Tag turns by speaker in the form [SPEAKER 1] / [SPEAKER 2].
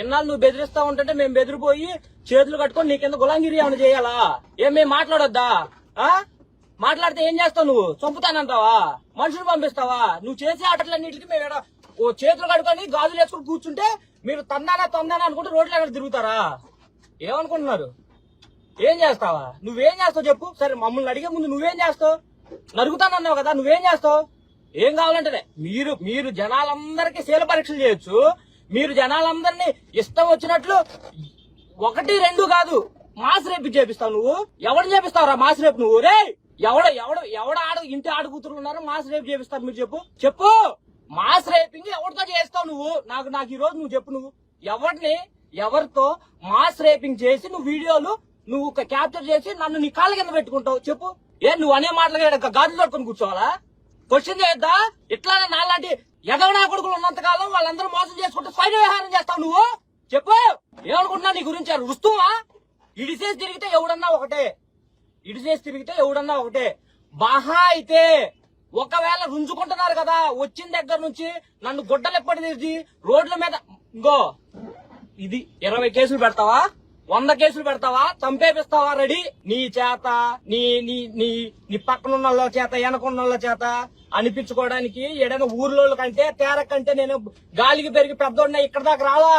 [SPEAKER 1] ఇన్నాళ్ళు నువ్వు బెదిరిస్తా ఉంటుంటే మేము బెదిరిపోయి చేతులు కట్టుకొని నీ కింద గులాంగిరి ఏమైనా చేయాలా? ఏం మేము మాట్లాడొద్దా? మాట్లాడితే ఏం చేస్తావు నువ్వు? చంపుతానంటావా? మనుషులు పంపిస్తావా? నువ్వు చేసే ఆటలన్నింటికి మేము ఓ చేతులు కట్టుకొని గాజులు వేసుకుని కూర్చుంటే మీరు తందానా అనుకుంటే రోడ్లు ఎక్కడ తిరుగుతారా? ఏమనుకుంటున్నారు? ఏం చేస్తావా? నువ్వేం చేస్తావు చెప్పు? సరే మమ్మల్ని అడిగే ముందు నువ్వేం చేస్తావు? నరుగుతానన్నావు కదా, నువ్వేం చేస్తావు? ఏం కావాలంటే మీరు జనాలందరికీ శీల పరీక్షలు చేయొచ్చు. మీరు జనాలందరినీ ఇష్టం వచ్చినట్లు 1, 2 కాదు మాస్ రేపు చేపిస్తావు. నువ్వు ఎవడు చేపిస్తావురా మాస్ రేపు? నువ్వు రే ఎవడ ఇంటి ఆడు కూతురు ఉన్నారు మాస్ రేపు చేపిస్తారు? మీరు చెప్పు మాస్ రేపింగ్ ఎవరితో చేస్తావు నువ్వు? నాకు ఈ రోజు నువ్వు చెప్పు. నువ్వు ఎవరితో మాస్ రేపింగ్ చేసి నువ్వు వీడియోలు నువ్వు క్యాప్చర్ చేసి నన్ను నీ కాళ్ళ కింద పెట్టుకుంటావు? చెప్పు. నువ్వు అనే మాటలుగా గాజులు పట్టుకొని కూర్చోవాలా? క్వశ్చన్ చేయొద్దా? ఇట్లానే నాలాంటి ఎదవనా కొడుకులు ఉన్నంత కాలం వాళ్ళందరూ మోసం చేసుకుంటూ స్వైర వ్యవహారం చేస్తావు నువ్వు? చెప్పు. ఏమనుకుంటున్నా నీ గురించి? రుస్తువా? ఇడిసేసి తిరిగితే ఎవడన్నా ఒకటే. బాహా అయితే ఒకవేళ రుంజుకుంటున్నారు కదా వచ్చిన దగ్గర నుంచి నన్ను గుడ్డలు ఎప్పటి తీసి రోడ్ల మీద ఇంకో ఇది 20 కేసులు పెడతావా? 100 కేసులు పెడతావా? చంపేపిస్తావా? రెడీ? నీ చేత నీ పక్కనున్న వాళ్ళ చేత వెనకున్న వాళ్ళ చేత అనిపించుకోవడానికి ఏదైనా ఊర్లో కంటే తేరకంటే నేను గాలికి పెరిగి పెద్దోడినా ఇక్కడ దాకా రాలా.